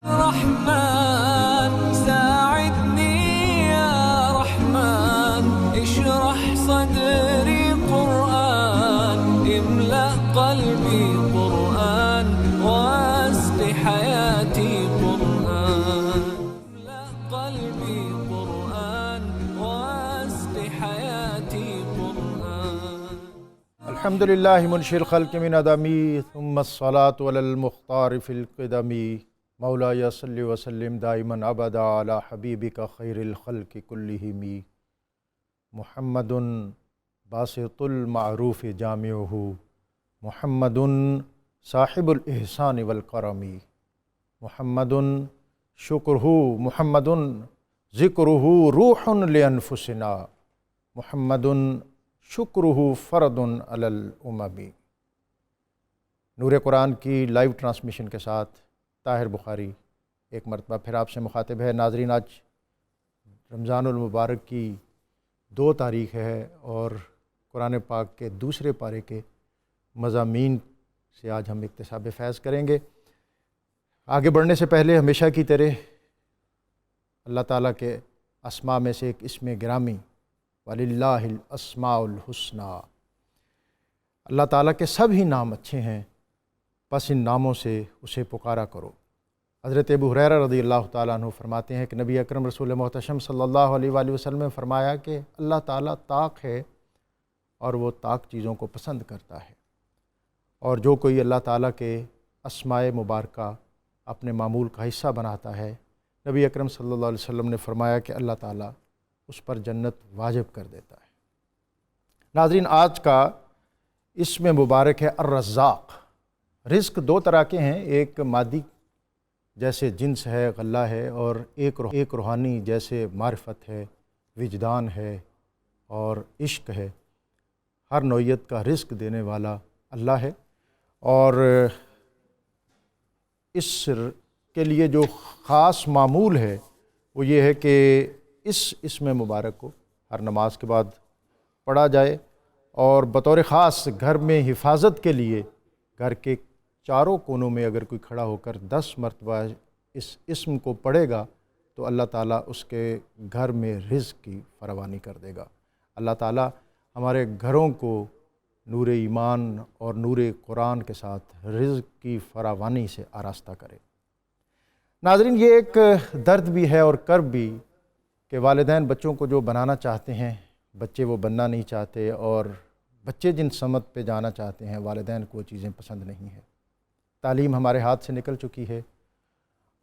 رحمن ساعدني يا رحمن اشرح صدري قرآن املأ قلبي قرآن واسق حياتي قرآن املأ قلبي قرآن واسق حياتي قرآن. الحمد للہ منشی الخلق من عدمی ثم الصلاة علی المختار فی القدمی مولایا صلی وسلم دائما ابدا علی حبیبک خیر الخلق کلہم محمد باسط المعروف جامعہ محمد صاحب الاحسان والکرم محمد شکرہ محمد ذکرہ روح لانفسنا محمد شکرہ فرد علی الامم. نور قرآن کی لائیو ٹرانسمیشن کے ساتھ طاہر بخاری ایک مرتبہ پھر آپ سے مخاطب ہے. ناظرین، آج رمضان المبارک کی 2 تاریخ ہے اور قرآن پاک کے دوسرے پارے کے مضامین سے آج ہم اکتساب فیض کریں گے. آگے بڑھنے سے پہلے ہمیشہ کی طرح اللہ تعالیٰ کے اسماء میں سے ایک اسم گرامی وَلِلَّهِ الْأَسْمَاءُ الْحُسْنَى، اللہ تعالیٰ کے سب ہی نام اچھے ہیں، پس ان ناموں سے اسے پکارا کرو. حضرت ابو ہریرہ رضی اللہ تعالیٰ عنہ فرماتے ہیں کہ نبی اکرم رسول محتشم صلی اللہ علیہ وآلہ وسلم نے فرمایا کہ اللہ تعالیٰ طاق ہے اور وہ طاق چیزوں کو پسند کرتا ہے، اور جو کوئی اللہ تعالیٰ کے اسماء مبارکہ اپنے معمول کا حصہ بناتا ہے، نبی اکرم صلی اللہ علیہ وسلم نے فرمایا کہ اللہ تعالیٰ اس پر جنت واجب کر دیتا ہے. ناظرین، آج کا اسم مبارک ہے الرزاق. رزق 2 طرح کے ہیں، ایک مادی جیسے جنس ہے، غلہ ہے، اور ایک روحانی جیسے معرفت ہے، وجدان ہے اور عشق ہے. ہر نوعیت کا رزق دینے والا اللہ ہے، اور اس کے لیے جو خاص معمول ہے وہ یہ ہے کہ اس اسم مبارک کو ہر نماز کے بعد پڑھا جائے، اور بطور خاص گھر میں حفاظت کے لیے گھر کے چاروں کونوں میں اگر کوئی کھڑا ہو کر 10 مرتبہ اس اسم کو پڑھے گا تو اللہ تعالیٰ اس کے گھر میں رزق کی فراوانی کر دے گا. اللہ تعالیٰ ہمارے گھروں کو نور ایمان اور نور قرآن کے ساتھ رزق کی فراوانی سے آراستہ کرے. ناظرین، یہ ایک درد بھی ہے اور کرب بھی کہ والدین بچوں کو جو بنانا چاہتے ہیں بچے وہ بننا نہیں چاہتے، اور بچے جن سمت پہ جانا چاہتے ہیں والدین کو وہ چیزیں پسند نہیں ہیں. تعلیم ہمارے ہاتھ سے نکل چکی ہے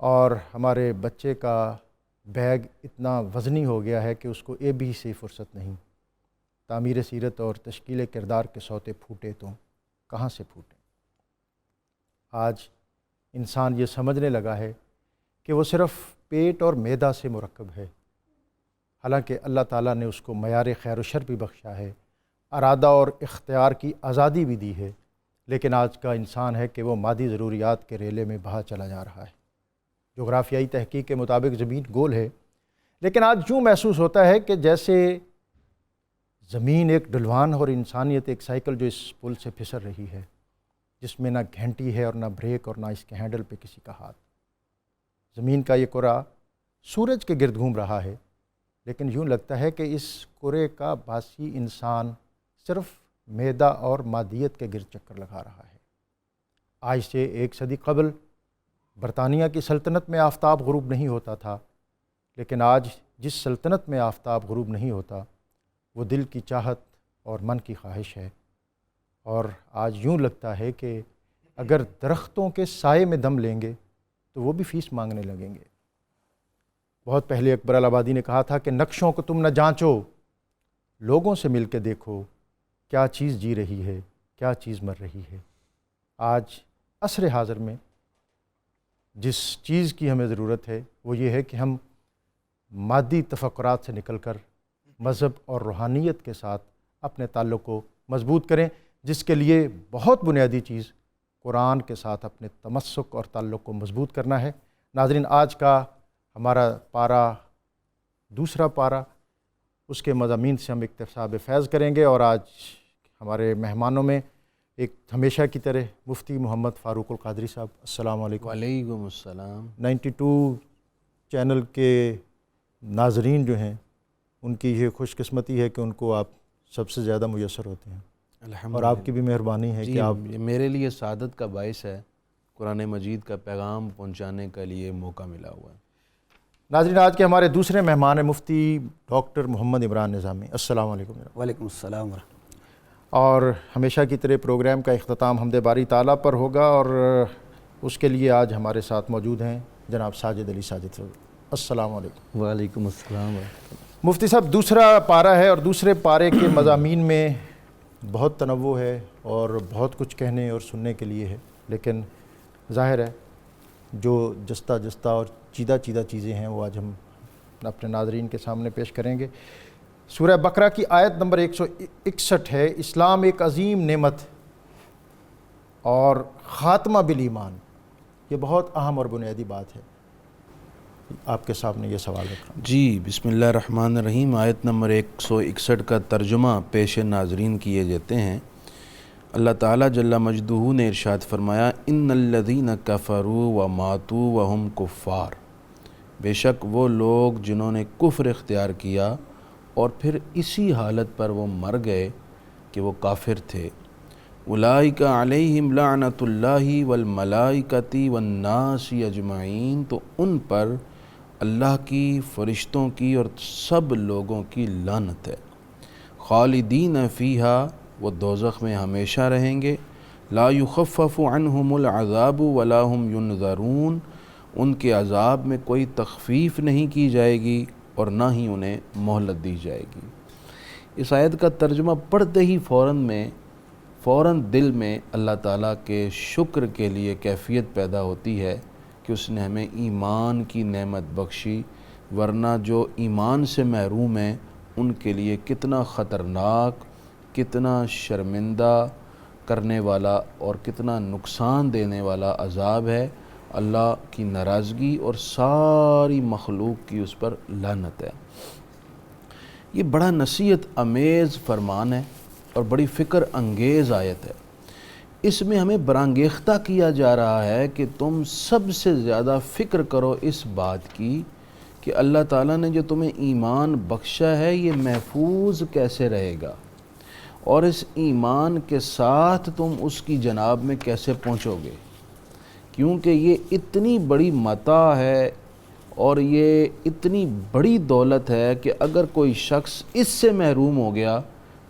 اور ہمارے بچے کا بیگ اتنا وزنی ہو گیا ہے کہ اس کو بھی سے فرصت نہیں. تعمیر سیرت اور تشکیل کردار کے سوتے پھوٹے تو کہاں سے پھوٹے. آج انسان یہ سمجھنے لگا ہے کہ وہ صرف پیٹ اور معدہ سے مرکب ہے، حالانکہ اللہ تعالیٰ نے اس کو معیار خیر و شر بھی بخشا ہے، ارادہ اور اختیار کی آزادی بھی دی ہے، لیکن آج کا انسان ہے کہ وہ مادی ضروریات کے ریلے میں بہا چلا جا رہا ہے. جغرافیائی تحقیق کے مطابق زمین گول ہے، لیکن آج یوں محسوس ہوتا ہے کہ جیسے زمین ایک ڈلوان اور انسانیت ایک سائیکل جو اس پل سے پھسل رہی ہے، جس میں نہ گھنٹی ہے اور نہ بریک اور نہ اس کے ہینڈل پہ کسی کا ہاتھ. زمین کا یہ کرہ سورج کے گرد گھوم رہا ہے، لیکن یوں لگتا ہے کہ اس کرے کا باسی انسان صرف معدہ اور مادیت کے گرد چکر لگا رہا ہے. آج سے 1 صدی قبل برطانیہ کی سلطنت میں آفتاب غروب نہیں ہوتا تھا، لیکن آج جس سلطنت میں آفتاب غروب نہیں ہوتا وہ دل کی چاہت اور من کی خواہش ہے. اور آج یوں لگتا ہے کہ اگر درختوں کے سائے میں دم لیں گے تو وہ بھی فیس مانگنے لگیں گے. بہت پہلے اکبر الآبادی نے کہا تھا کہ نقشوں کو تم نہ جانچو، لوگوں سے مل کے دیکھو کیا چیز جی رہی ہے، کیا چیز مر رہی ہے. آج عصر حاضر میں جس چیز کی ہمیں ضرورت ہے وہ یہ ہے کہ ہم مادی تفکرات سے نکل کر مذہب اور روحانیت کے ساتھ اپنے تعلق کو مضبوط کریں، جس کے لیے بہت بنیادی چیز قرآن کے ساتھ اپنے تمسک اور تعلق کو مضبوط کرنا ہے. ناظرین، آج کا ہمارا پارہ دوسرا پارہ، اس کے مضامین سے ہم اکتساب فیض کریں گے، اور آج ہمارے مہمانوں میں ایک ہمیشہ کی طرح مفتی محمد فاروق القادری صاحب، السلام علیکم۔ وعلیکم السلام۔ 92 چینل کے ناظرین جو ہیں ان کی یہ خوش قسمتی ہے کہ ان کو آپ سب سے زیادہ میسر ہوتے ہیں، اور آپ کی بھی مہربانی ہے کہ آپ میرے لیے سعادت کا باعث ہے، قرآن مجید کا پیغام پہنچانے کے لیے موقع ملا ہوا ہے۔ ناظرین، آج کے ہمارے دوسرے مہمان ہیں مفتی ڈاکٹر محمد عمران نظامی، السلام علیکم۔ وعلیکم السلام ورحمۃ اللہ۔ اور ہمیشہ کی طرح پروگرام کا اختتام حمد باری تعالیٰ پر ہوگا، اور اس کے لیے آج ہمارے ساتھ موجود ہیں جناب ساجد علی ساجد صاحب، السلام علیکم۔ وعلیکم السلام ورحمۃ اللہ۔ مفتی صاحب، دوسرا پارہ ہے اور دوسرے پارے کے مضامین میں بہت تنوع ہے اور بہت کچھ کہنے اور سننے کے لیے ہے، لیکن ظاہر ہے جو جستہ اور چیدہ چیزیں ہیں وہ آج ہم اپنے ناظرین کے سامنے پیش کریں گے۔ سورہ بقرہ کی آیت نمبر 161 ہے، اسلام ایک عظیم نعمت اور خاتمہ بالایمان۔ یہ بہت اہم اور بنیادی بات ہے، آپ کے سامنے یہ سوال رکھ رہا ہوں۔ جی، بسم اللہ الرحمن الرحیم۔ آیت نمبر 161 کا ترجمہ پیش ناظرین کیے جاتے ہیں۔ اللہ تعالیٰ جل مجدہ نے ارشاد فرمایا، ان الذین کفروا وماتوا وہم کفار، بے شک وہ لوگ جنہوں نے کفر اختیار کیا اور پھر اسی حالت پر وہ مر گئے کہ وہ کافر تھے، اولئک علیہم لعنۃ اللہ والملائکۃ والناس اجمعین، تو ان پر اللہ کی، فرشتوں کی اور سب لوگوں کی لعنت ہے، خالدین فیہا، وہ دوزخ میں ہمیشہ رہیں گے، لا یخفف عنہم العذاب ولا هم ینظرون، ان کے عذاب میں کوئی تخفیف نہیں کی جائے گی اور نہ ہی انہیں مہلت دی جائے گی۔ اس آیت کا ترجمہ پڑھتے ہی فوراً دل میں اللہ تعالیٰ کے شکر کے لیے کیفیت پیدا ہوتی ہے کہ اس نے ہمیں ایمان کی نعمت بخشی، ورنہ جو ایمان سے محروم ہیں ان کے لیے کتنا خطرناک، کتنا شرمندہ کرنے والا اور کتنا نقصان دینے والا عذاب ہے۔ اللہ کی ناراضگی اور ساری مخلوق کی اس پر لعنت ہے۔ یہ بڑا نصیحت امیز فرمان ہے اور بڑی فکر انگیز آیت ہے۔ اس میں ہمیں برانگیختہ کیا جا رہا ہے کہ تم سب سے زیادہ فکر کرو اس بات کی کہ اللہ تعالیٰ نے جو تمہیں ایمان بخشا ہے یہ محفوظ کیسے رہے گا، اور اس ایمان کے ساتھ تم اس کی جناب میں کیسے پہنچو گے، کیونکہ یہ اتنی بڑی متاع ہے اور یہ اتنی بڑی دولت ہے کہ اگر کوئی شخص اس سے محروم ہو گیا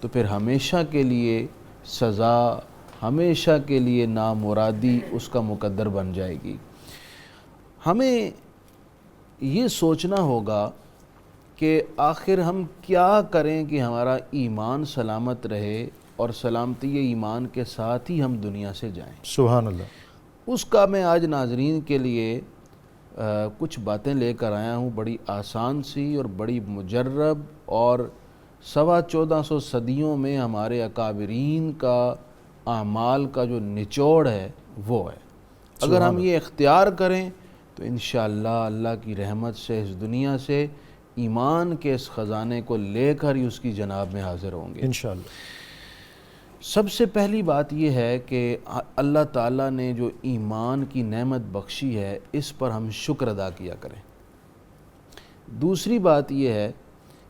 تو پھر ہمیشہ کے لیے سزا، ہمیشہ کے لیے نامرادی اس کا مقدر بن جائے گی۔ ہمیں یہ سوچنا ہوگا کہ آخر ہم کیا کریں کہ ہمارا ایمان سلامت رہے اور سلامتی ایمان کے ساتھ ہی ہم دنیا سے جائیں۔ سبحان اللہ۔ اس کا میں آج ناظرین کے لیے کچھ باتیں لے کر آیا ہوں، بڑی آسان سی اور بڑی مجرب، اور 1450 صدیوں میں ہمارے اکابرین کا اعمال کا جو نچوڑ ہے وہ ہے۔ اگر ہم یہ اختیار کریں تو انشاءاللہ اللہ کی رحمت سے اس دنیا سے ایمان کے اس خزانے کو لے کر ہی اس کی جناب میں حاضر ہوں گے انشاءاللہ۔ سب سے پہلی بات یہ ہے کہ اللہ تعالیٰ نے جو ایمان کی نعمت بخشی ہے اس پر ہم شکر ادا کیا کریں۔ دوسری بات یہ ہے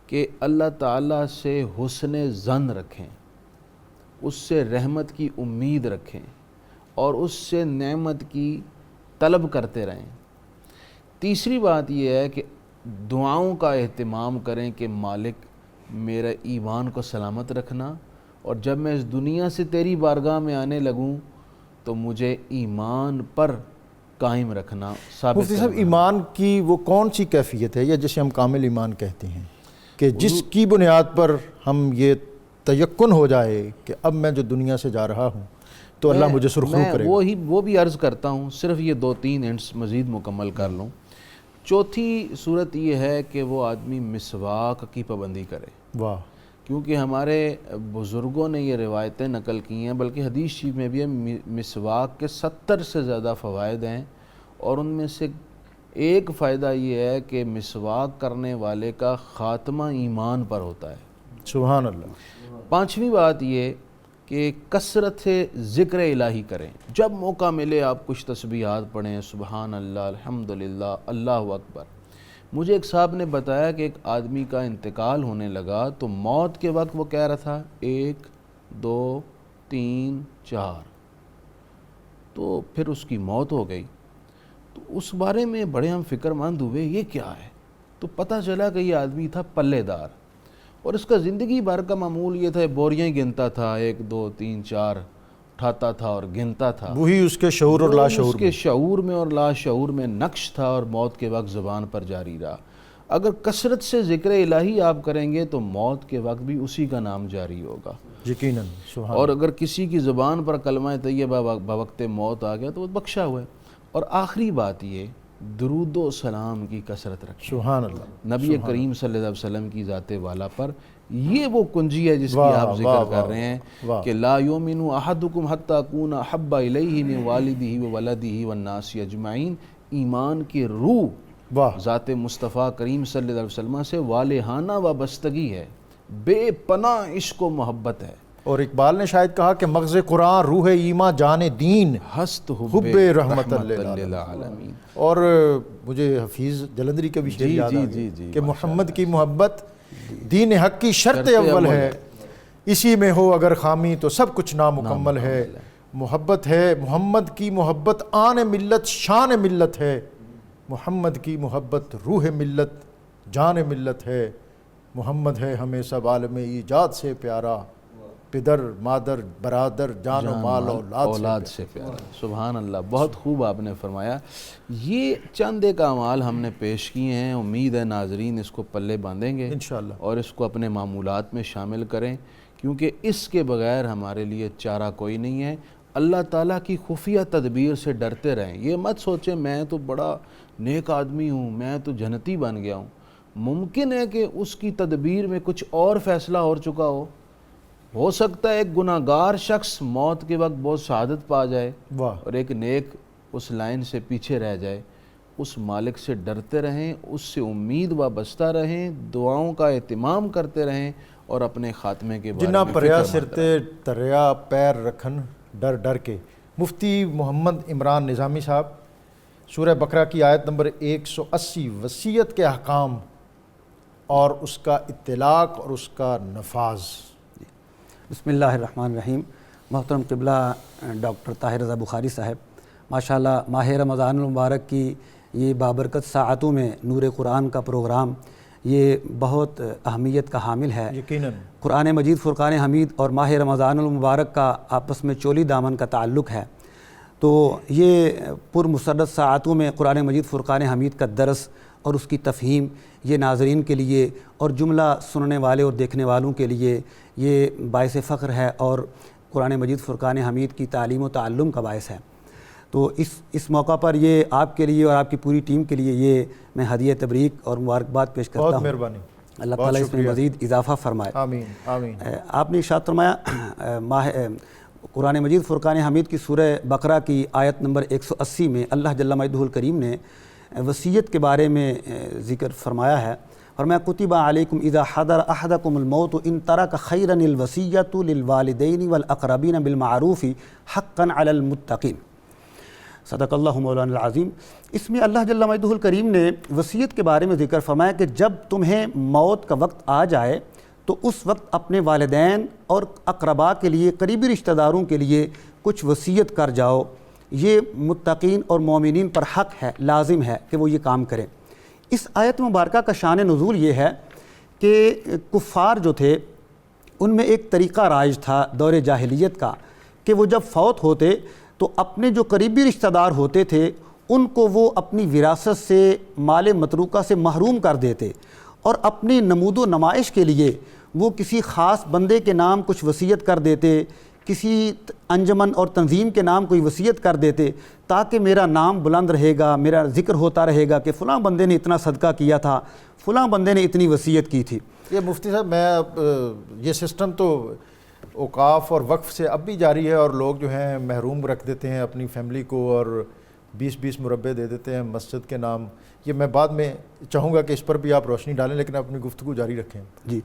کہ اللہ تعالیٰ سے حسن ظن رکھیں، اس سے رحمت کی امید رکھیں اور اس سے نعمت کی طلب کرتے رہیں۔ تیسری بات یہ ہے کہ دعاؤں کا اہتمام کریں کہ مالک میرے ایمان کو سلامت رکھنا، اور جب میں اس دنیا سے تیری بارگاہ میں آنے لگوں تو مجھے ایمان پر قائم رکھنا، ثابت مفتی صاحب، کرنا۔ ایمان کی وہ کون سی کیفیت ہے یا جسے ہم کامل ایمان کہتے ہیں کہ جس کی بنیاد پر ہم یہ تیقن ہو جائے کہ اب میں جو دنیا سے جا رہا ہوں تو اللہ مجھے سرخرو کرے گا؟ وہ بھی عرض کرتا ہوں، صرف یہ 2-3 اینڈس مزید مکمل کر لوں۔ چوتھی صورت یہ ہے کہ وہ آدمی مسواک کی پابندی کرے۔ واہ۔ کیونکہ ہمارے بزرگوں نے یہ روایتیں نقل کی ہیں، بلکہ حدیث شریف میں بھی مسواک کے 70 سے زیادہ فوائد ہیں، اور ان میں سے ایک فائدہ یہ ہے کہ مسواک کرنے والے کا خاتمہ ایمان پر ہوتا ہے۔ سبحان اللہ۔ 5ویں بات یہ کہ کثرت سے ذکر الہی کریں. جب موقع ملے آپ کچھ تسبیحات پڑھیں, سبحان اللہ, الحمدللہ, اللہ اکبر. مجھے ایک صاحب نے بتایا کہ ایک آدمی کا انتقال ہونے لگا تو موت کے وقت وہ کہہ رہا تھا 1 2 3 4, تو پھر اس کی موت ہو گئی. تو اس بارے میں بڑے ہم فکر مند ہوئے, یہ کیا ہے؟ تو پتہ چلا کہ یہ آدمی تھا پلے دار, اور اس کا زندگی بھر کا معمول یہ تھا, بوریاں ہی گنتا تھا, 1 2 3 4 اٹھاتا تھا اور گنتا تھا. وہی اس کے شعور اور لاشعور اس کے شعور میں اور لاشعور میں نقش تھا, اور موت کے وقت زبان پر جاری رہا. اگر کثرت سے ذکر الہی آپ کریں گے تو موت کے وقت بھی اسی کا نام جاری ہوگا یقیناً. سبحان. اور اگر کسی کی زبان پر کلمہ طیبہ بوقت موت آ گیا تو وہ بخشا ہوا ہے. اور آخری بات یہ, درود و سلام کی کثرت رکھیں سبحان اللہ. نبی کریم صلی اللہ علیہ وسلم کی ذات والا پر. یہ وہ کنجی ہے جس کی آپ ذکر کر رہے ہیں کہ لا یؤمن احدکم حتی اکون احب الیہ من والدہ وولدہ والناس اجمعین. ایمان کی روح ذات مصطفیٰ کریم صلی اللہ علیہ وسلم سے والہانہ وابستگی ہے, بے پناہ عشق و محبت ہے. اور اقبال نے شاید کہا کہ مغز قرآن روح ایمان جان دین ہست حب رحمت للعالمین. اور مجھے حفیظ جلندری کا بھی شعر یاد آ گیا کہ محمد کی محبت دین حق کی شرط اول ہے, اسی میں ہو اگر خامی تو سب کچھ نامکمل ہے. محبت ہے محمد کی محبت آن ملت شان ملت ہے, محمد کی محبت روح ملت جان ملت ہے. محمد ہے ہمیں سب عالم ایجاد سے پیارا, پدر مادر برادر جان و مال اولاد سے پیارا. سبحان اللہ, بہت خوب آپ نے فرمایا. یہ چند ایک اعمال ہم نے پیش کیے ہیں, امید ہے ناظرین اس کو پلے باندھیں گے انشاءاللہ, اور اس کو اپنے معمولات میں شامل کریں, کیونکہ اس کے بغیر ہمارے لیے چارہ کوئی نہیں ہے. اللہ تعالیٰ کی خفیہ تدبیر سے ڈرتے رہیں. یہ مت سوچیں میں تو بڑا نیک آدمی ہوں, میں تو جنتی بن گیا ہوں. ممکن ہے کہ اس کی تدبیر میں کچھ اور فیصلہ ہو چکا ہو سکتا ہے ایک گناہ گار شخص موت کے وقت بہت سعادت پا جائے اور ایک نیک اس لائن سے پیچھے رہ جائے. اس مالک سے ڈرتے رہیں, اس سے امید وابستہ رہیں, دعاؤں کا اہتمام کرتے رہیں, اور اپنے خاتمے کے بارے جنہ میں پریا سرتے تریا پیر رکھن ڈر ڈر کے. مفتی محمد عمران نظامی صاحب, سورہ بقرہ کی آیت نمبر 180 وصیت کے احکام اور اس کا اطلاق اور اس کا نفاذ. بسم اللہ الرحمن الرحیم. محترم قبلہ ڈاکٹر طاہر رضا بخاری صاحب, ماشاءاللہ ماہ رمضان المبارک کی یہ بابرکت ساعتوں میں نور قرآن کا پروگرام یہ بہت اہمیت کا حامل ہے. یقیناً قرآن مجید فرقان حمید اور ماہ رمضان المبارک کا آپس میں چولی دامن کا تعلق ہے. تو یہ پرمسرت ساعتوں میں قرآن مجید فرقان حمید کا درس اور اس کی تفہیم یہ ناظرین کے لیے اور جملہ سننے والے اور دیکھنے والوں کے لیے یہ باعث فخر ہے اور قرآن مجید فرقان حمید کی تعلیم و تعلم کا باعث ہے. تو اس موقع پر یہ آپ کے لیے اور آپ کی پوری ٹیم کے لیے یہ میں ہدیہ تبریک اور مبارکباد پیش کرتا ہوں. بہت مہربانی. اللہ تعالیٰ اس میں مزید اضافہ فرمائے. آمین آمین. آپ نے ارشاد فرمایا قرآن مجید فرقان حمید کی سورہ بقرہ کی آیت نمبر 180 میں اللہ جل مجدہ الکریم نے وصیت کے بارے میں ذکر فرمایا ہے. فرمایا کتب علیکم اذا حضر احدکم الموت ان ترک خیرا الوصیۃ للوالدین والاقربین بالمعروف حقا علی المتقین. صدق اللہ مولانا العظیم. اس میں اللہ جل مجدہ الکریم نے وصیت کے بارے میں ذکر فرمایا کہ جب تمہیں موت کا وقت آ جائے تو اس وقت اپنے والدین اور اقرباء کے لیے قریبی رشتہ داروں کے لیے کچھ وصیت کر جاؤ. یہ متقین اور مومنین پر حق ہے, لازم ہے کہ وہ یہ کام کریں. اس آیت مبارکہ کا شان نزول یہ ہے کہ کفار جو تھے ان میں ایک طریقہ رائج تھا دور جاہلیت کا کہ وہ جب فوت ہوتے تو اپنے جو قریبی رشتہ دار ہوتے تھے ان کو وہ اپنی وراثت سے مال متروکہ سے محروم کر دیتے اور اپنی نمود و نمائش کے لیے وہ کسی خاص بندے کے نام کچھ وصیت کر دیتے, کسی انجمن اور تنظیم کے نام کوئی وصیت کر دیتے تاکہ میرا نام بلند رہے گا, میرا ذکر ہوتا رہے گا کہ فلاں بندے نے اتنا صدقہ کیا تھا, فلاں بندے نے اتنی وصیت کی تھی. یہ مفتی صاحب یہ سسٹم تو اوقاف اور وقف سے اب بھی جاری ہے اور لوگ جو ہیں محروم رکھ دیتے ہیں اپنی فیملی کو اور 20-20 مربع دے دیتے ہیں مسجد کے نام. یہ میں بعد میں چاہوں گا کہ اس پر بھی آپ روشنی ڈالیں لیکن اپنی گفتگو جاری رکھیں. جی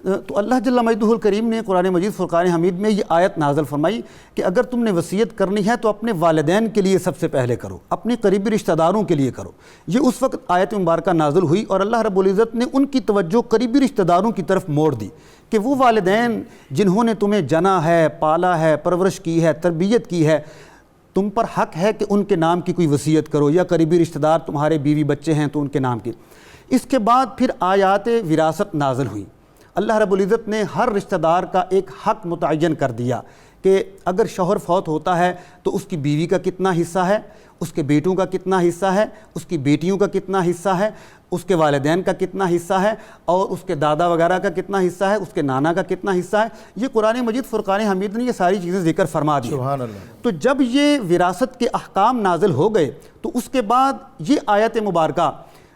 تو اللہ جل مجدہ الکریم نے قرآن مجید فرقان حمید میں یہ آیت نازل فرمائی کہ اگر تم نے وصیت کرنی ہے تو اپنے والدین کے لیے سب سے پہلے کرو، اپنے قریبی رشتہ داروں کے لیے کرو۔ یہ اس وقت آیت مبارکہ نازل ہوئی اور اللہ رب العزت نے ان کی توجہ قریبی رشتہ داروں کی طرف موڑ دی کہ وہ والدین جنہوں نے تمہیں جنا ہے، پالا ہے، پرورش کی ہے، تربیت کی ہے، تم پر حق ہے کہ ان کے نام کی کوئی وصیت کرو، یا قریبی رشتہ دار تمہارے بیوی بچے ہیں تو ان کے نام کی۔ اس کے بعد پھر آیات وراثت نازل ہوئی۔ اللہ رب العزت نے ہر رشتہ دار کا ایک حق متعین کر دیا کہ اگر شوہر فوت ہوتا ہے تو اس کی بیوی کا کتنا حصہ ہے، اس کے بیٹوں کا کتنا حصہ ہے، اس کی بیٹیوں کا کتنا حصہ ہے، اس کے والدین کا کتنا حصہ ہے، اور اس کے دادا وغیرہ کا کتنا حصہ ہے، اس کے نانا کا کتنا حصہ ہے۔ یہ قرآن مجید فرقان حمید نے یہ ساری چیزیں ذکر فرما دی۔ سبحان اللہ۔ تو جب یہ وراثت کے احکام نازل ہو گئے تو اس کے بعد یہ آیت مبارکہ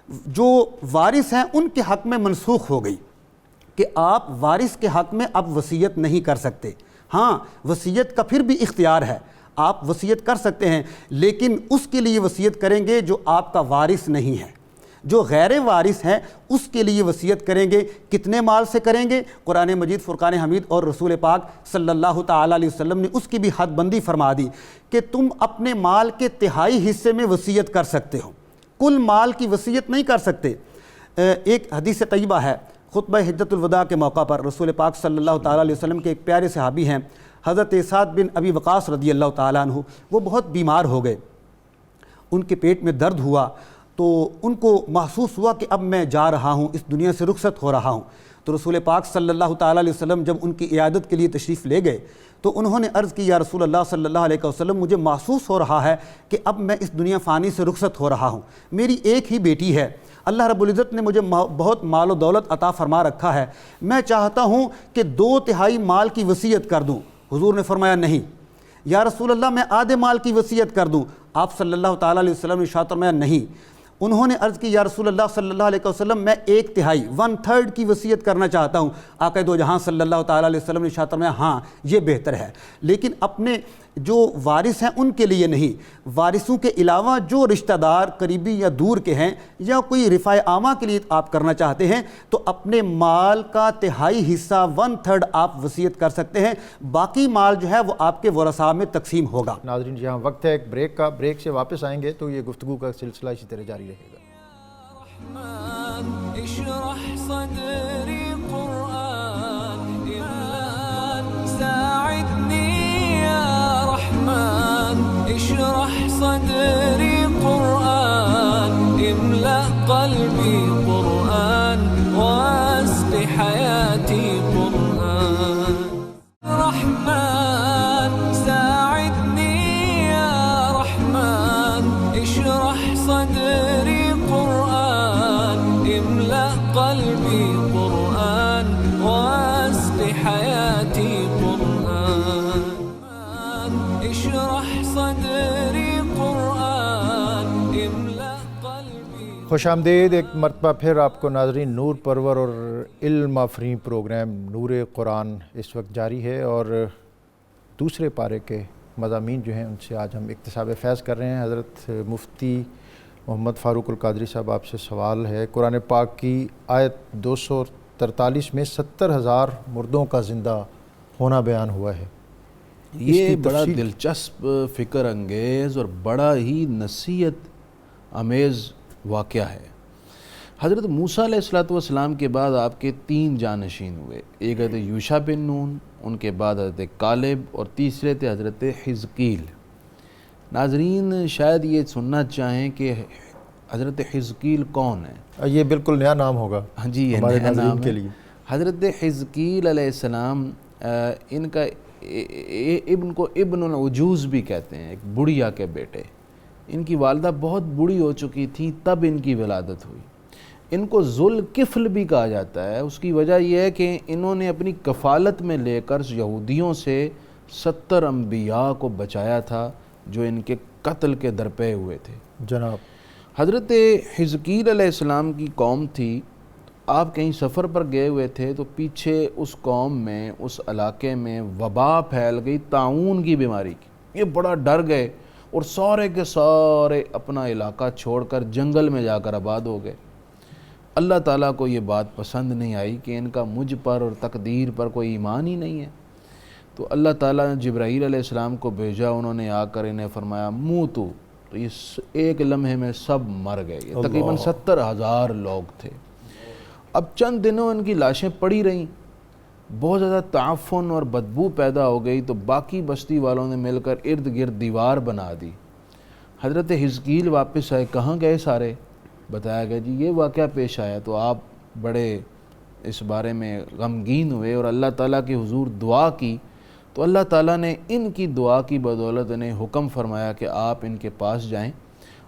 جو وارث ہیں ان کے حق میں منسوخ ہو گئی کہ آپ وارث کے حق میں اب وصیت نہیں کر سکتے۔ ہاں، وصیت کا پھر بھی اختیار ہے، آپ وصیت کر سکتے ہیں، لیکن اس کے لیے وصیت کریں گے جو آپ کا وارث نہیں ہے۔ جو غیر وارث ہے اس کے لیے وصیت کریں گے۔ کتنے مال سے کریں گے؟ قرآن مجید فرقان حمید اور رسول پاک صلی اللہ تعالیٰ علیہ وسلم نے اس کی بھی حد بندی فرما دی کہ تم اپنے مال کے تہائی حصے میں وصیت کر سکتے ہو، کل مال کی وصیت نہیں کر سکتے۔ ایک حدیث طیبہ ہے، خطبہ حجۃ الوداع کے موقع پر رسول پاک صلی اللہ تعالیٰ علیہ وسلم کے ایک پیارے صحابی ہیں حضرت سعد بن ابی وقاص رضی اللہ تعالیٰ عنہ، وہ بہت بیمار ہو گئے، ان کے پیٹ میں درد ہوا تو ان کو محسوس ہوا کہ اب میں جا رہا ہوں، اس دنیا سے رخصت ہو رہا ہوں۔ تو رسول پاک صلی اللہ تعالیٰ علیہ وسلم جب ان کی عیادت کے لیے تشریف لے گئے تو انہوں نے عرض کی، یا رسول اللہ صلی اللہ علیہ وسلم، مجھے محسوس ہو رہا ہے کہ اب میں اس دنیا فانی سے رخصت ہو رہا ہوں، میری ایک ہی بیٹی ہے، اللہ رب العزت نے مجھے بہت مال و دولت عطا فرما رکھا ہے، میں چاہتا ہوں کہ 2/3 مال کی وصیت کر دوں۔ حضور نے فرمایا نہیں۔ یا رسول اللہ، میں آدھے مال کی وصیت کر دوں؟ آپ صلی اللہ تعالیٰ علیہ وسلم نے ارشاد فرمایا نہیں۔ انہوں نے عرض کی، یا رسول اللہ صلی اللہ علیہ وسلم، میں 1/3 1/3 کی وصیت کرنا چاہتا ہوں۔ آقا دو جہاں صلی اللہ تعالیٰ علیہ وسلم نے ارشاد فرمایا ہاں یہ بہتر ہے، لیکن اپنے جو وارث ہیں ان کے لیے نہیں، وارثوں کے علاوہ جو رشتہ دار قریبی یا دور کے ہیں یا کوئی رفاع عامہ کے لیے آپ کرنا چاہتے ہیں تو اپنے مال کا تہائی حصہ 1/3 آپ وصیت کر سکتے ہیں، باقی مال جو ہے وہ آپ کے ورثاء میں تقسیم ہوگا۔ ناظرین، یہاں وقت ہے ایک بریک کا، بریک سے واپس آئیں گے تو یہ گفتگو کا سلسلہ اسی طرح جاری رہے گا۔ اشرح صدري قرآن ساعدني يا رحمن اشرح صدري قرآن املأ قلبي قرآن واسق حياتي قرآن رحمن ساعدني يا رحمن اشرح صدري املأ قلبي قرآن واسق حياتي قرآن اشرح صدري قرآن املأ قلبي۔ خوش آمدید ایک مرتبہ پھر آپ کو ناظرین۔ نور پرور اور علم آفریں پروگرام نور قرآن اس وقت جاری ہے اور دوسرے پارے کے مضامین جو ہیں ان سے آج ہم اکتساب فیض کر رہے ہیں۔ حضرت مفتی محمد فاروق القادری صاحب، آپ سے سوال ہے، قرآن پاک کی آیت 243 میں 70,000 مردوں کا زندہ ہونا بیان ہوا ہے۔ یہ بڑا دلچسپ، فکر انگیز اور بڑا ہی نصیحت آمیز واقعہ ہے۔ حضرت موسیٰ علیہ السلام کے بعد آپ کے 3 جانشین ہوئے، ایک حضرت یوشع بن نون، ان کے بعد حضرت کالب، اور تیسرے تھے حضرت حزقیل۔ ناظرین شاید یہ سننا چاہیں کہ حضرت حزقیل کون ہے؟ یہ بالکل نیا نام ہوگا ہاں جی، یہ ہمارے نیا ناظرین نام کے ہے۔ لیے۔ حضرت حزقیل علیہ السلام، ان کا ابن کو ابن العجوز بھی کہتے ہیں، ایک بڑھیا کے بیٹے۔ ان کی والدہ بہت بوڑھی ہو چکی تھی تب ان کی ولادت ہوئی۔ ان کو ذوالکفل بھی کہا جاتا ہے، اس کی وجہ یہ ہے کہ انہوں نے اپنی کفالت میں لے کر یہودیوں سے 70 انبیاء کو بچایا تھا جو ان کے قتل کے درپے ہوئے تھے۔ جناب، حضرت حزقیل علیہ السلام کی قوم تھی، آپ کہیں سفر پر گئے ہوئے تھے تو پیچھے اس قوم میں، اس علاقے میں وبا پھیل گئی، طاعون کی بیماری کی۔ یہ بڑا ڈر گئے اور سارے کے سارے اپنا علاقہ چھوڑ کر جنگل میں جا کر آباد ہو گئے۔ اللہ تعالیٰ کو یہ بات پسند نہیں آئی کہ ان کا مجھ پر اور تقدیر پر کوئی ایمان ہی نہیں ہے. تو اللہ تعالیٰ نے جبرائیل علیہ السلام کو بھیجا, انہوں نے آ کر انہیں فرمایا موتو, تو یہ ایک لمحے میں سب مر گئے. یہ تقریباً 70,000 لوگ تھے. اب چند دنوں ان کی لاشیں پڑی رہیں, بہت زیادہ تعفن اور بدبو پیدا ہو گئی, تو باقی بستی والوں نے مل کر ارد گرد دیوار بنا دی. حضرت حزقیل واپس آئے, کہاں گئے سارے؟ بتایا گیا جی یہ واقعہ پیش آیا. تو آپ بڑے اس بارے میں غمگین ہوئے اور اللہ تعالیٰ کے حضور دعا کی, تو اللہ تعالیٰ نے ان کی دعا کی بدولت انہیں حکم فرمایا کہ آپ ان کے پاس جائیں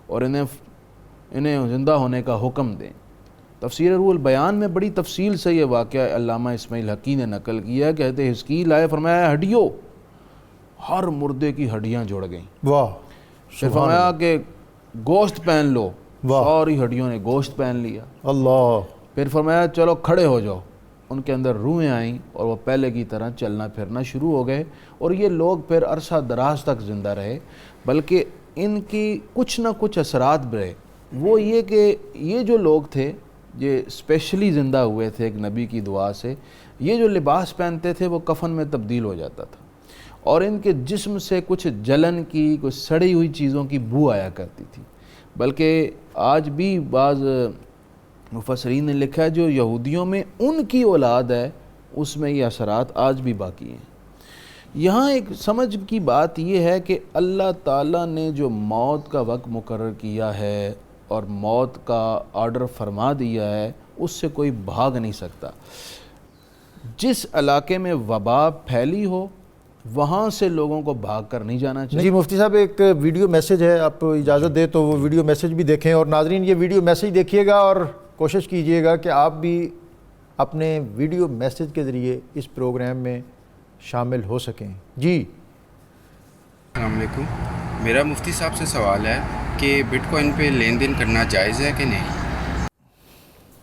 اور انہیں زندہ ہونے کا حکم دیں. تفسیر روح البیان میں بڑی تفصیل سے یہ واقعہ علامہ اسماعیل حقی نے نقل کیا. کہتے حزقیل آئے, فرمایا ہڈیوں, ہر مردے کی ہڈیاں جڑ گئیں. واہ. پھر فرمایا کہ گوشت پہن لو, ساری ہڈیوں نے گوشت پہن لیا. اللہ. پھر فرمایا چلو کھڑے ہو جاؤ. ان کے اندر روحیں آئیں اور وہ پہلے کی طرح چلنا پھرنا شروع ہو گئے, اور یہ لوگ پھر عرصہ دراز تک زندہ رہے. بلکہ ان کی کچھ نہ کچھ اثرات رہے, وہ یہ کہ یہ جو لوگ تھے یہ اسپیشلی زندہ ہوئے تھے ایک نبی کی دعا سے, یہ جو لباس پہنتے تھے وہ کفن میں تبدیل ہو جاتا تھا, اور ان کے جسم سے کچھ جلن کی, کچھ سڑی ہوئی چیزوں کی بو آیا کرتی تھی. بلکہ آج بھی بعض مفسرین نے لکھا ہے جو یہودیوں میں ان کی اولاد ہے اس میں یہ اثرات آج بھی باقی ہیں. یہاں ایک سمجھ کی بات یہ ہے کہ اللہ تعالیٰ نے جو موت کا وقت مقرر کیا ہے اور موت کا آرڈر فرما دیا ہے, اس سے کوئی بھاگ نہیں سکتا. جس علاقے میں وبا پھیلی ہو وہاں سے لوگوں کو بھاگ کر نہیں جانا چاہیے. جی مفتی صاحب ایک ویڈیو میسیج ہے, آپ اجازت دیں تو وہ ویڈیو میسیج بھی دیکھیں, اور ناظرین یہ ویڈیو میسیج دیکھیے گا اور کوشش کیجئے گا کہ آپ بھی اپنے ویڈیو میسیج کے ذریعے اس پروگرام میں شامل ہو سکیں. جی السلام علیکم. میرا مفتی صاحب سے سوال ہے کہ بٹ کوائن پہ لین دین کرنا جائز ہے کہ نہیں؟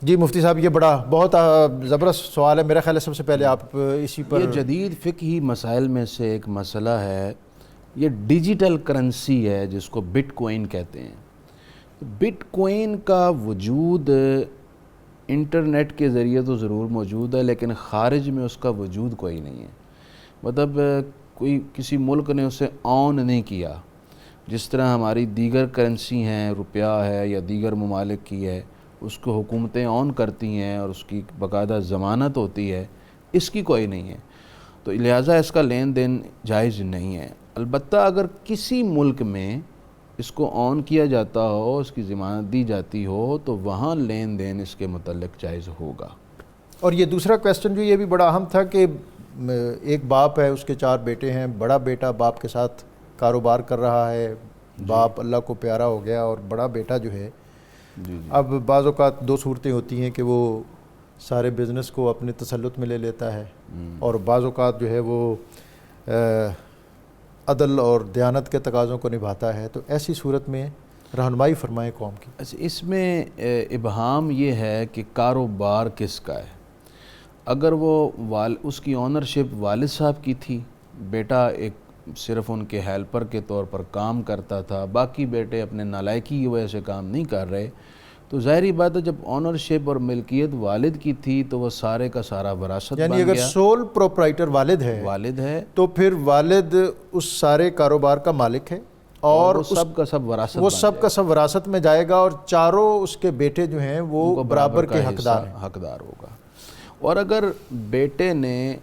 جی مفتی صاحب یہ بہت زبردست سوال ہے. میرا خیال ہے سب سے پہلے آپ اسی پر, یہ جدید فقہی مسائل میں سے ایک مسئلہ ہے. یہ ڈیجیٹل کرنسی ہے جس کو بٹ کوائن کہتے ہیں. بٹ کوائن کا وجود انٹرنیٹ کے ذریعے تو ضرور موجود ہے, لیکن خارج میں اس کا وجود کوئی نہیں ہے. مطلب کوئی کسی ملک نے اسے آن نہیں کیا. جس طرح ہماری دیگر کرنسی ہیں, روپیہ ہے یا دیگر ممالک کی ہے, اس کو حکومتیں آن کرتی ہیں اور اس کی باقاعدہ ضمانت ہوتی ہے, اس کی کوئی نہیں ہے. تو لہٰذا اس کا لین دین جائز نہیں ہے. البتہ اگر کسی ملک میں اس کو آن کیا جاتا ہو, اس کی ضمانت دی جاتی ہو, تو وہاں لین دین اس کے متعلق جائز ہوگا. اور یہ دوسرا کویسچن جو یہ بھی بڑا اہم تھا کہ ایک باپ ہے, اس کے 4 بیٹے ہیں, بڑا بیٹا باپ کے ساتھ کاروبار کر رہا ہے, باپ اللہ کو پیارا ہو گیا, اور بڑا بیٹا جو ہے اب بعض اوقات 2 صورتیں ہوتی ہیں کہ وہ سارے بزنس کو اپنے تسلط میں لے لیتا ہے, اور بعض اوقات جو ہے وہ عدل اور دیانت کے تقاضوں کو نبھاتا ہے. تو ایسی صورت میں رہنمائی فرمائیں قوم کی. اس میں ابہام یہ ہے کہ کاروبار کس کا ہے. اگر وہ اس کی اونرشپ والد صاحب کی تھی, بیٹا ایک صرف ان کے ہیلپر کے طور پر کام کرتا تھا, باقی بیٹے اپنے نالائکی کی وجہ سے کام نہیں کر رہے, تو ظاہری بات ہے جب اونرشپ اور ملکیت والد کی تھی تو وہ سارے کا سارا وراثت بن گیا. یعنی اگر سول پروپرائٹر والد ہے تو پھر والد اس سارے کاروبار کا مالک ہے, اور وہ سب کا سب وراثت میں جائے گا, اور چاروں اس کے بیٹے جو ہیں وہ برابر کے حقدار ہوگا. اور اگر بیٹے نے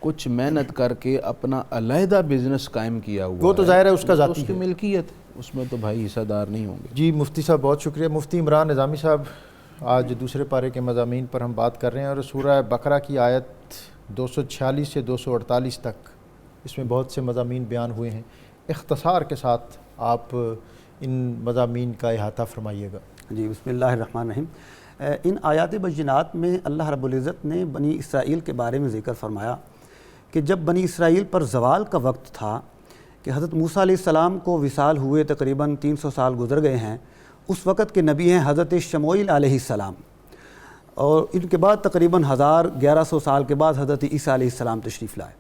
کچھ محنت کر کے اپنا علیحدہ بزنس قائم کیا ہوا وہ تو ظاہر ہے اس کا ذاتی اس کی ملکیت, اس میں تو بھائی حصہ دار نہیں ہوں گے. جی مفتی صاحب بہت شکریہ. مفتی عمران نظامی صاحب, آج دوسرے پارے کے مضامین پر ہم بات کر رہے ہیں, اور سورہ بقرہ کی آیت 246 سے 248 تک اس میں بہت سے مضامین بیان ہوئے ہیں. اختصار کے ساتھ آپ ان مضامین کا احاطہ فرمائیے گا. جی بسم اللہ الرحمن الرحیم. ان آیات بینات میں اللہ رب العزت نے بنی اسرائیل کے بارے میں ذکر فرمایا کہ جب بنی اسرائیل پر زوال کا وقت تھا کہ حضرت موسیٰ علیہ السلام کو وصال ہوئے تقریباً 300 سال گزر گئے ہیں, اس وقت کے نبی ہیں حضرت شموئیل علیہ السلام, اور ان کے بعد تقریباً 1100 سال کے بعد حضرت عیسیٰ علیہ السلام تشریف لائے.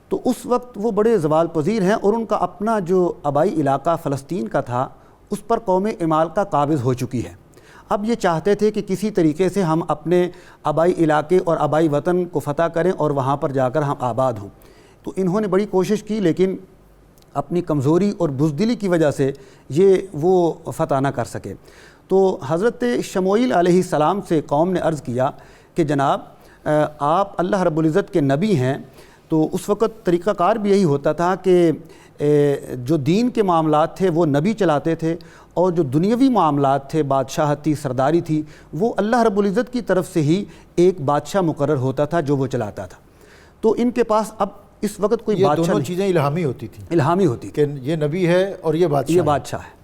تو اس وقت وہ بڑے زوال پذیر ہیں, اور ان کا اپنا جو آبائی علاقہ فلسطین کا تھا اس پر قوم عمالقہ قابض ہو چکی ہے. اب یہ چاہتے تھے کہ کسی طریقے سے ہم اپنے آبائی علاقے اور آبائی وطن کو فتح کریں اور وہاں پر جا کر ہم آباد ہوں۔ تو انہوں نے بڑی کوشش کی، لیکن اپنی کمزوری اور بزدلی کی وجہ سے یہ وہ فتح نہ کر سکے۔ تو حضرت شموئیل علیہ السلام سے قوم نے عرض کیا کہ جناب آپ اللہ رب العزت کے نبی ہیں، تو اس وقت طریقہ کار بھی یہی ہوتا تھا کہ جو دین کے معاملات تھے وہ نبی چلاتے تھے، اور جو دنیاوی معاملات تھے، بادشاہت تھی، سرداری تھی، وہ اللہ رب العزت کی طرف سے ہی ایک بادشاہ مقرر ہوتا تھا جو وہ چلاتا تھا۔ تو ان کے پاس اب اس وقت کوئی یہ بادشاہ دونوں نہیں، چیزیں الہامی ہوتی تھیں الہامی ہوتی تھی کہ یہ نبی ہے اور یہ بادشاہ ہے۔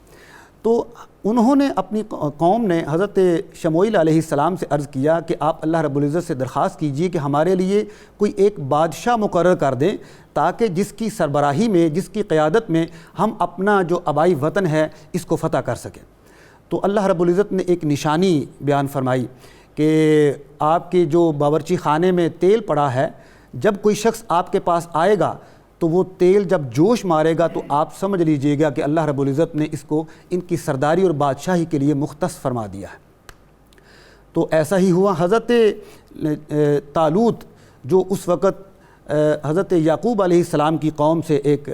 تو انہوں نے اپنی قوم نے حضرت شموئیل علیہ السلام سے عرض کیا کہ آپ اللہ رب العزت سے درخواست کیجئے کہ ہمارے لیے کوئی ایک بادشاہ مقرر کر دیں، تاکہ جس کی سربراہی میں، جس کی قیادت میں ہم اپنا جو آبائی وطن ہے اس کو فتح کر سکیں۔ تو اللہ رب العزت نے ایک نشانی بیان فرمائی کہ آپ کے جو باورچی خانے میں تیل پڑا ہے، جب کوئی شخص آپ کے پاس آئے گا تو وہ تیل جب جوش مارے گا تو آپ سمجھ لیجئے گا کہ اللہ رب العزت نے اس کو ان کی سرداری اور بادشاہی کے لیے مختص فرما دیا ہے۔ تو ایسا ہی ہوا۔ حضرت طالوت جو اس وقت حضرت یعقوب علیہ السلام کی قوم سے ایک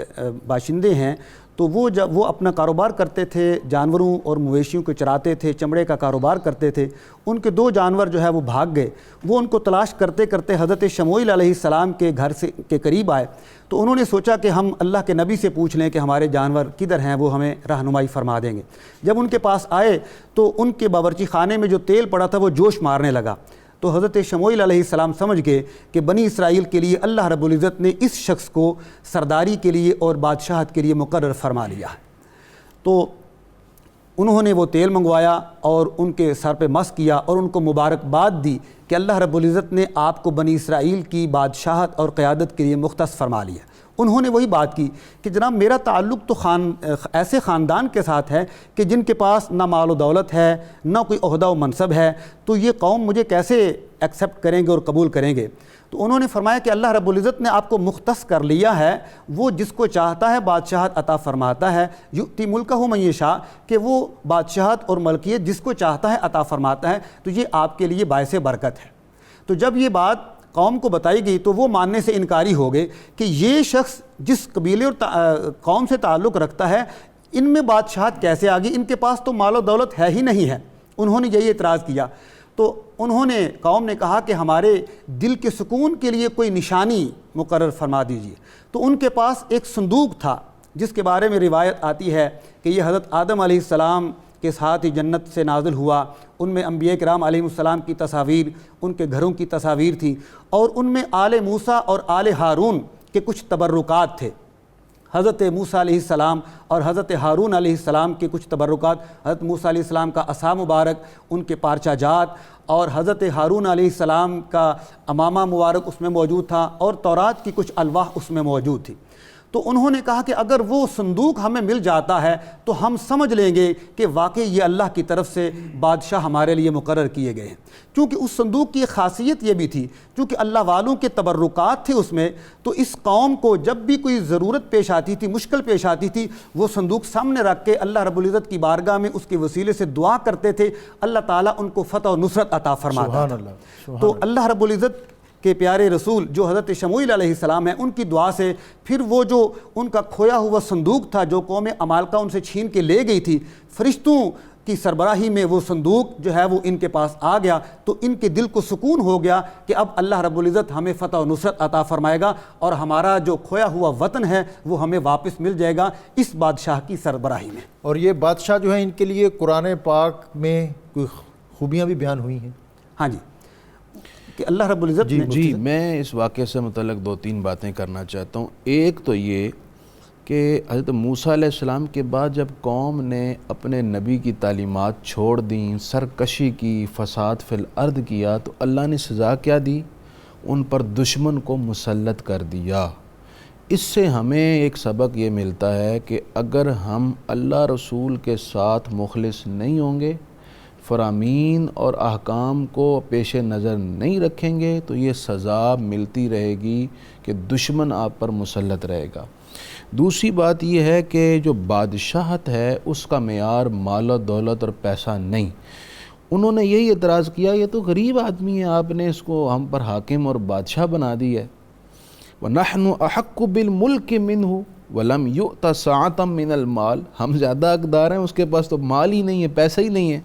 باشندے ہیں، تو وہ جب وہ اپنا کاروبار کرتے تھے، جانوروں اور مویشیوں کو چراتے تھے، چمڑے کا کاروبار کرتے تھے، ان کے 2 جانور جو ہے وہ بھاگ گئے۔ وہ ان کو تلاش کرتے کرتے حضرت شموئیل علیہ السلام کے گھر کے قریب آئے، تو انہوں نے سوچا کہ ہم اللہ کے نبی سے پوچھ لیں کہ ہمارے جانور کدھر ہیں، وہ ہمیں رہنمائی فرما دیں گے۔ جب ان کے پاس آئے تو ان کے باورچی خانے میں جو تیل پڑا تھا وہ جوش مارنے لگا۔ تو حضرت شموئیل علیہ السلام سمجھ گئے کہ بنی اسرائیل کے لیے اللہ رب العزت نے اس شخص کو سرداری کے لیے اور بادشاہت کے لیے مقرر فرما لیا ہے۔ تو انہوں نے وہ تیل منگوایا اور ان کے سر پہ مس کیا اور ان کو مبارکباد دی کہ اللہ رب العزت نے آپ کو بنی اسرائیل کی بادشاہت اور قیادت کے لیے مختص فرما لیا۔ انہوں نے وہی بات کی کہ جناب میرا تعلق تو ایسے خاندان کے ساتھ ہے کہ جن کے پاس نہ مال و دولت ہے، نہ کوئی عہدہ و منصب ہے، تو یہ قوم مجھے کیسے ایکسیپٹ کریں گے اور قبول کریں گے؟ تو انہوں نے فرمایا کہ اللہ رب العزت نے آپ کو مختص کر لیا ہے، وہ جس کو چاہتا ہے بادشاہت عطا فرماتا ہے، یؤتی ملکہ من یشاء، کہ وہ بادشاہت اور ملکیت جس کو چاہتا ہے عطا فرماتا ہے، تو یہ آپ کے لیے باعث برکت ہے۔ تو جب یہ بات قوم کو بتائی گئی تو وہ ماننے سے انکاری ہو گئے کہ یہ شخص جس قبیلے اور قوم سے تعلق رکھتا ہے، ان میں بادشاہت کیسے آ گئی؟ ان کے پاس تو مال و دولت ہے ہی نہیں ہے۔ انہوں نے یہی اعتراض کیا۔ تو قوم نے کہا کہ ہمارے دل کے سکون کے لیے کوئی نشانی مقرر فرما دیجیے۔ تو ان کے پاس ایک صندوق تھا جس کے بارے میں روایت آتی ہے کہ یہ حضرت آدم علیہ السلام کے ساتھ ہی جنت سے نازل ہوا۔ ان میں انبیاء کرام علیہ السلام کی تصاویر، ان کے گھروں کی تصاویر تھی، اور ان میں آل موسیٰ اور آل ہارون کے کچھ تبرکات تھے۔ حضرت موسیٰ علیہ السلام اور حضرت ہارون علیہ السلام کے کچھ تبرکات، حضرت موسیٰ علیہ السلام کا عصا مبارک، ان کے پارچہ جات، اور حضرت ہارون علیہ السلام کا امامہ مبارک اس میں موجود تھا، اور تورات کی کچھ الواح اس میں موجود تھی۔ تو انہوں نے کہا کہ اگر وہ صندوق ہمیں مل جاتا ہے تو ہم سمجھ لیں گے کہ واقعی یہ اللہ کی طرف سے بادشاہ ہمارے لیے مقرر کیے گئے ہیں۔ چونکہ اس صندوق کی ایک خاصیت یہ بھی تھی، چونکہ اللہ والوں کے تبرکات تھے اس میں، تو اس قوم کو جب بھی کوئی ضرورت پیش آتی تھی، مشکل پیش آتی تھی، وہ صندوق سامنے رکھ کے اللہ رب العزت کی بارگاہ میں اس کے وسیلے سے دعا کرتے تھے، اللہ تعالیٰ ان کو فتح و نصرت عطا فرماتا تھا۔ تو اللہ رب العزت کے پیارے رسول جو حضرت شموئیل علیہ السلام ہیں، ان کی دعا سے پھر وہ جو ان کا کھویا ہوا صندوق تھا جو قوم عمالقہ ان سے چھین کے لے گئی تھی، فرشتوں کی سربراہی میں وہ صندوق جو ہے وہ ان کے پاس آ گیا، تو ان کے دل کو سکون ہو گیا کہ اب اللہ رب العزت ہمیں فتح و نصرت عطا فرمائے گا اور ہمارا جو کھویا ہوا وطن ہے وہ ہمیں واپس مل جائے گا اس بادشاہ کی سربراہی میں۔ اور یہ بادشاہ جو ہیں ان کے لیے قرآن پاک میں کوئی خوبیاں بھی بیان ہوئی ہیں؟ ہاں جی، کہ اللہ رب العزت جی میں اس واقعے سے متعلق 2-3 باتیں کرنا چاہتا ہوں۔ ایک تو یہ کہ حضرت موسیٰ علیہ السلام کے بعد جب قوم نے اپنے نبی کی تعلیمات چھوڑ دیں، سرکشی کی، فساد فی الارض کیا، تو اللہ نے سزا کیا دی؟ ان پر دشمن کو مسلط کر دیا۔ اس سے ہمیں ایک سبق یہ ملتا ہے کہ اگر ہم اللہ رسول کے ساتھ مخلص نہیں ہوں گے، فرامین اور احکام کو پیش نظر نہیں رکھیں گے، تو یہ سزا ملتی رہے گی کہ دشمن آپ پر مسلط رہے گا۔ دوسری بات یہ ہے کہ جو بادشاہت ہے اس کا معیار مال و دولت اور پیسہ نہیں، انہوں نے یہی اعتراض کیا یہ تو غریب آدمی ہے، آپ نے اس کو ہم پر حاکم اور بادشاہ بنا دی ہے. وَنَحْنُ أَحَقُّ بِالْمُلْكِ مِنْهُ وَلَمْ يُؤْتَ سَعَةً مِنَ الْمَالِ، ہم زیادہ حقدار ہیں، اس کے پاس تو مال ہی نہیں ہے، پیسہ ہی نہیں ہے.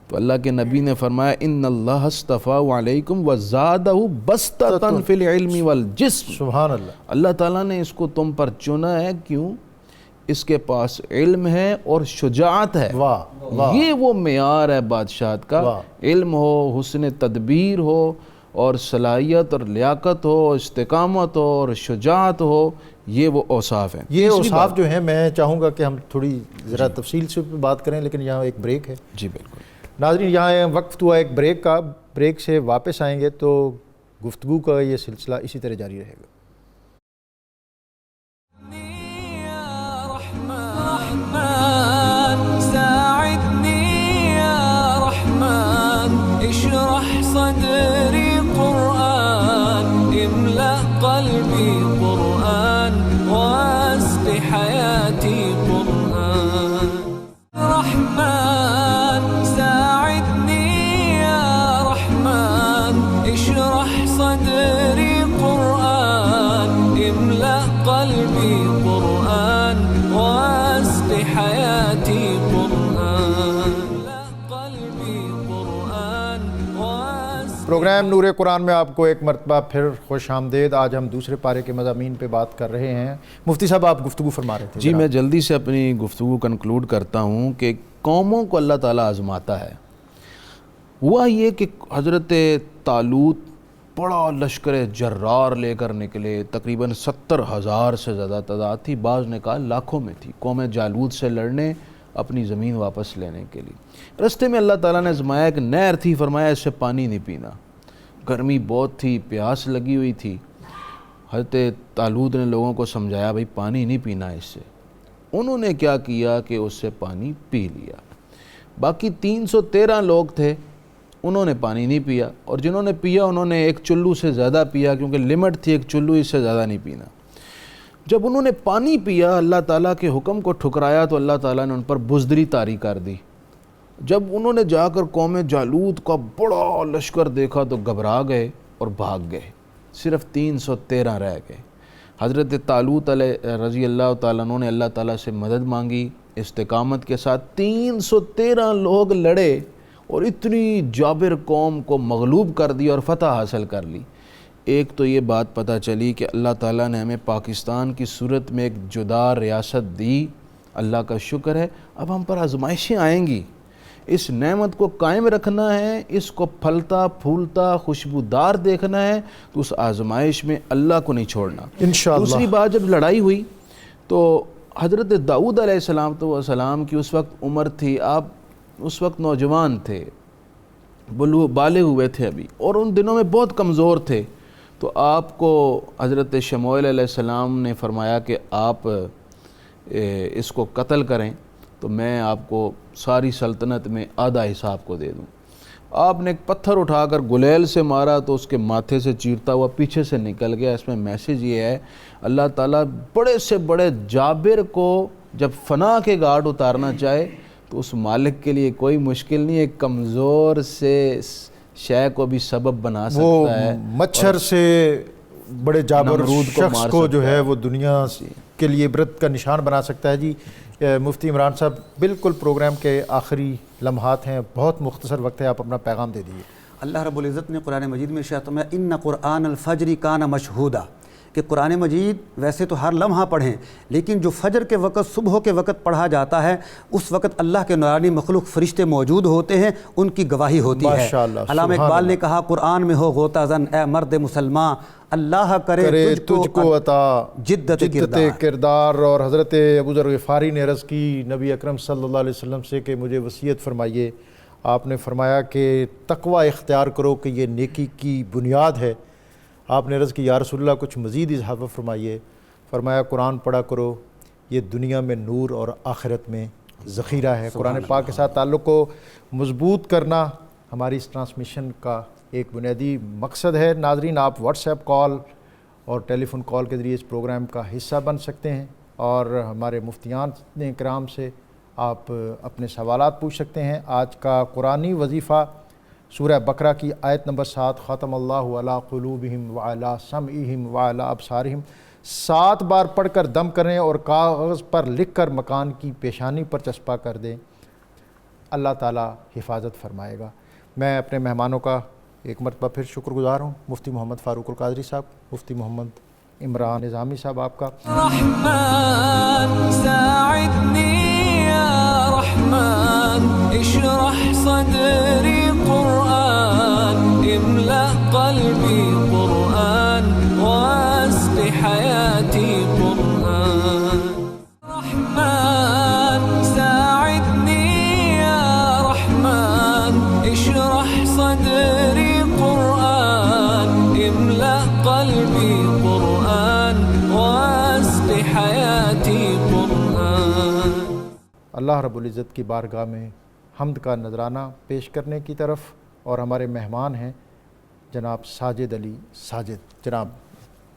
تو اللہ کے نبی نے فرمایا ان اللہ اصطفاء علیکم وزادہ بسطۃ فی العلم والجسم. سبحان اللہ. اللہ تعالیٰ نے اس کو تم پر چنا ہے، کیوں؟ اس کے پاس علم ہے اور شجاعت ہے. واہ واہ. یہ وہ معیار ہے بادشاہت کا. واہ. علم ہو، حسن تدبیر ہو، اور صلاحیت اور لیاقت ہو، استقامت ہو اور شجاعت ہو، یہ وہ اوصاف ہیں. یہ اوصاف جو ہیں میں چاہوں گا کہ ہم تھوڑی ذرا تفصیل سے بات کریں، لیکن یہاں ایک بریک ہے. جی بالکل. ناظرین یہاں وقت ہوا ایک بریک کا، بریک سے واپس آئیں گے تو گفتگو کا یہ سلسلہ اسی طرح جاری رہے گا. اشرح صدري قرآن املأ قلبي قرآن واسق حياتي قرآن رحمن ساعدني يا رحمن اشرح صدري قرآن املأ قلبي قرآن واسق حياتي قرآن پروگرام نور قرآن میں آپ کو ایک مرتبہ پھر خوش آمدید. آج ہم دوسرے پارے کے مضامین پہ بات کر رہے ہیں. مفتی صاحب آپ گفتگو فرما رہے تھے. جی میں جلدی سے اپنی گفتگو کنکلوڈ کرتا ہوں کہ قوموں کو اللہ تعالیٰ آزماتا ہے. ہوا یہ کہ حضرت طالوت بڑا لشکر جرار لے کر نکلے، تقریباً 70,000 سے زیادہ تعداد تھی، بعض نے کہا لاکھوں میں تھی، قوم جالوت سے لڑنے، اپنی زمین واپس لینے کے لیے. رستے میں اللہ تعالیٰ نے آزمایا، ایک نہر تھی، فرمایا اس سے پانی نہیں پینا. گرمی بہت تھی، پیاس لگی ہوئی تھی. حضرت طالوت نے لوگوں کو سمجھایا بھائی پانی نہیں پینا اس سے. انہوں نے کیا کیا کہ اس سے پانی پی لیا. باقی 313 لوگ تھے، انہوں نے پانی نہیں پیا، اور جنہوں نے پیا انہوں نے ایک چلو سے زیادہ پیا، کیونکہ لمٹ تھی ایک چلو، اس سے زیادہ نہیں پینا. جب انہوں نے پانی پیا، اللہ تعالیٰ کے حکم کو ٹھکرایا تو اللہ تعالیٰ نے ان پر بزدلی طاری کر دی. جب انہوں نے جا کر قوم جالوت کا بڑا لشکر دیکھا تو گھبرا گئے اور بھاگ گئے. صرف 313 رہ گئے. حضرت طالوت علیہ رضی اللہ تعالیٰ عنہ نے اللہ تعالیٰ سے مدد مانگی استقامت کے ساتھ. 313 لوگ لڑے اور اتنی جابر قوم کو مغلوب کر دی اور فتح حاصل کر لی. ایک تو یہ بات پتہ چلی کہ اللہ تعالیٰ نے ہمیں پاکستان کی صورت میں ایک جدا ریاست دی، اللہ کا شکر ہے. اب ہم پر آزمائشیں آئیں گی، اس نعمت کو قائم رکھنا ہے، اس کو پھلتا پھولتا خوشبودار دیکھنا ہے، تو اس آزمائش میں اللہ کو نہیں چھوڑنا انشاءاللہ. دوسری بات، جب لڑائی ہوئی تو حضرت داؤد علیہ السلام کی اس وقت عمر تھی، آپ اس وقت نوجوان تھے، بالغ ہوئے تھے ابھی، اور ان دنوں میں بہت کمزور تھے. تو آپ کو حضرت شموئیل علیہ السلام نے فرمایا کہ آپ اس کو قتل کریں تو میں آپ کو ساری سلطنت میں آدھا حصہ آپ کو دے دوں. آپ نے ایک پتھر اٹھا کر گلیل سے مارا تو اس کے ماتھے سے چیرتا ہوا پیچھے سے نکل گیا. اس میں میسیج یہ ہے، اللہ تعالیٰ بڑے سے بڑے جابر کو جب فنا کے گھاٹ اتارنا چاہے تو اس مالک کے لیے کوئی مشکل نہیں، ایک کمزور سے شے کو بھی سبب بنا سکتا ہے. مچھر سے بڑے جابر شخص کو جو ہے وہ دنیا کے لیے عبرت کا نشان بنا سکتا ہے. جی مفتی عمران صاحب، بالکل پروگرام کے آخری لمحات ہیں، بہت مختصر وقت ہے، آپ اپنا پیغام دے دیجیے. اللہ رب العزت نے قرآن مجید میں ارشاد فرمایا ان قرآن الفجر کان مشہودا، کہ قرآن مجید ویسے تو ہر لمحہ پڑھیں، لیکن جو فجر کے وقت، صبح کے وقت پڑھا جاتا ہے، اس وقت اللہ کے نورانی مخلوق فرشتے موجود ہوتے ہیں، ان کی گواہی ہوتی ہے. علامہ اقبال نے کہا قرآن میں ہو غوطہ زن اے مرد مسلمان، اللہ کرے تجھ کو عطا جدت کردار. اور حضرت ابو ذر غفاری نے عرض کی نبی اکرم صلی اللہ علیہ وسلم سے کہ مجھے وصیت فرمائیے. آپ نے فرمایا کہ تقوی اختیار کرو کہ یہ نیکی کی بنیاد ہے. آپ نے عرض کی یا رسول اللہ کچھ مزید اضافہ فرمائیے. فرمایا قرآن پڑھا کرو، یہ دنیا میں نور اور آخرت میں ذخیرہ ہے. قرآن پاک کے ساتھ تعلق کو مضبوط کرنا ہماری اس ٹرانسمیشن کا ایک بنیادی مقصد ہے. ناظرین، آپ واٹس ایپ کال اور ٹیلی فون کال کے ذریعے اس پروگرام کا حصہ بن سکتے ہیں اور ہمارے مفتیان کرام سے آپ اپنے سوالات پوچھ سکتے ہیں۔ آج کا قرآنی وظیفہ سورہ بقرہ کی آیت نمبر 7، ختم اللہ علی قلوبہم وعلی سمعہم وعلی ابصارہم، 7 بار پڑھ کر دم کریں اور کاغذ پر لکھ کر مکان کی پیشانی پر چسپاں کر دیں، اللہ تعالیٰ حفاظت فرمائے گا۔ میں اپنے مہمانوں کا ایک مرتبہ پھر شکر گزار ہوں، مفتی محمد فاروق القادری صاحب، مفتی محمد عمران نظامی صاحب آپ کا۔ رحمن ساعدني يا رحمن اشرح صدري قرآن املأ قلبي قرآن واسق حياتي قرآن رحمن ساعدني يا رحمن اشرح صدري قرآن املأ قلبي قرآن واسق حياتي قرآن۔ اللہ رب العزت کی بارگاہ میں حمد کا نذرانہ پیش کرنے کی طرف، اور ہمارے مہمان ہیں جناب ساجد علی ساجد۔ جناب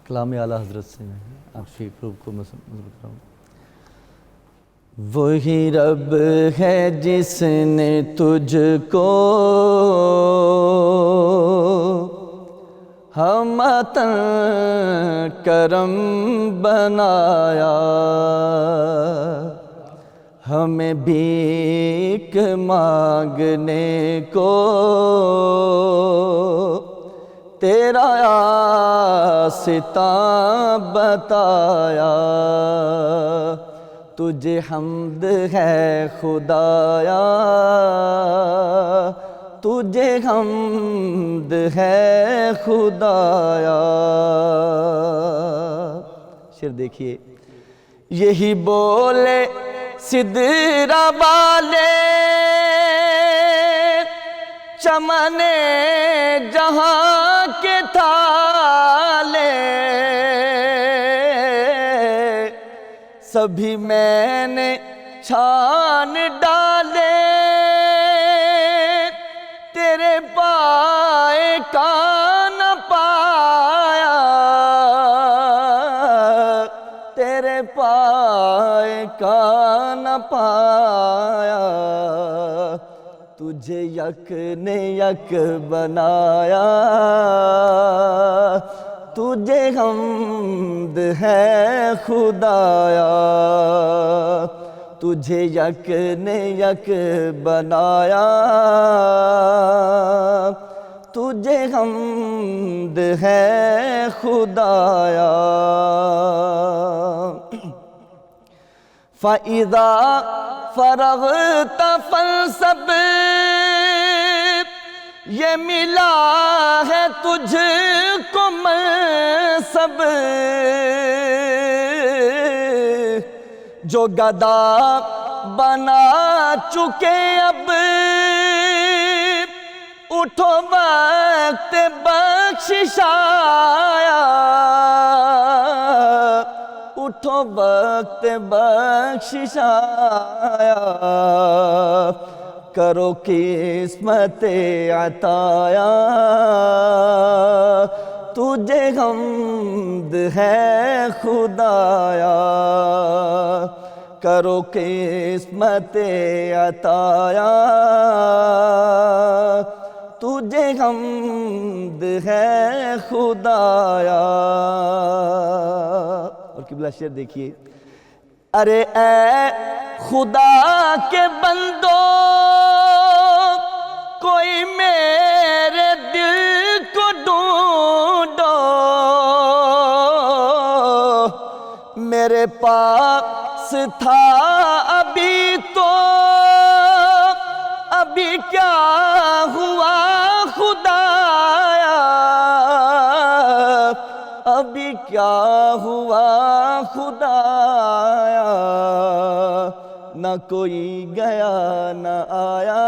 کلام اعلیٰ حضرت سے میں آپ کی روح کو مضبوط کروں۔ وہی رب ہے جس نے تجھ کو ہمتاً کرم بنایا، ہمیں بھیک مانگنے کو تیرا آستہ بتایا، تجھے حمد ہے خدایا، تجھے حمد ہے خدایا۔ شعر دیکھیے، یہی بولے سدرہ والے چمن جہاں کے تھالے، سبھی میں نے چھان ڈالے، تیرے پائے کا نہ پایا، تیرے پائے کا نہ پایا، تجھے یک نے یک بنایا، تجھے حمد ہے خدایا، تجھے یک نے یک بنایا، تجھے حمد ہے خدایا۔ فَإِذَا فَرَغْتَ فَانْصَبْ، یہ ملا ہے تجھ کو منصب، جو گدا بنا چکے اب، اٹھو وقت بخشش آیا، اٹھو وقت بخشش آیا، کرو قسمت عطایا، تجھے حمد ہے خدایا، کرو قسمت عطایا، تجھے حمد ہے خدایا۔ اور قبلہ شعر دیکھیے، ارے اے خدا کے بندو، کوئی میرے دل کو ڈھونڈو، میرے پاس تھا ابھی تو، ابھی کیا ہوا خدایا، ابھی کیا ہوا خدایا، نہ کوئی گیا نہ آیا،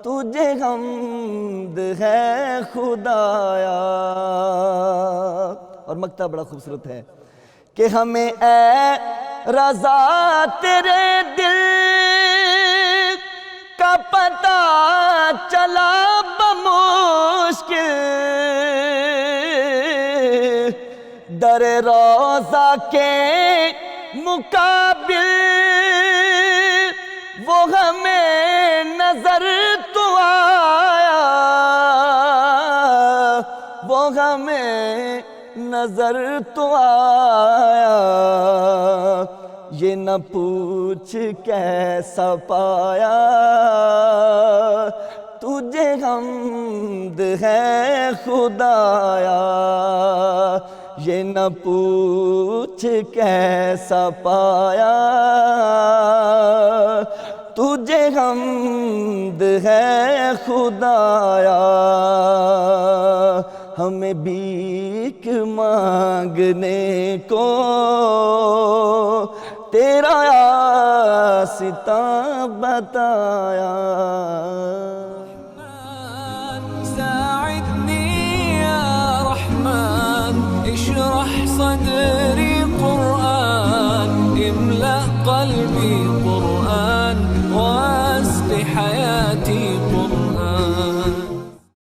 تجھے حمد ہے خدایا۔ اور مقطع بڑا خوبصورت ہے کہ ہمیں اے رضا تیرے دل کا پتہ چلا بمشکل، در روضہ کے مقابل نظر تو آیا وہ ہمیں نظر تو آیا یہ نہ پوچھ کیسا پایا تجھے حمد ہے خدایا یہ نہ پوچھ کیسا پایا تجھے حمد ہے خدایا ہمیں بھیک مانگنے کو تیرا واسطہ بتایا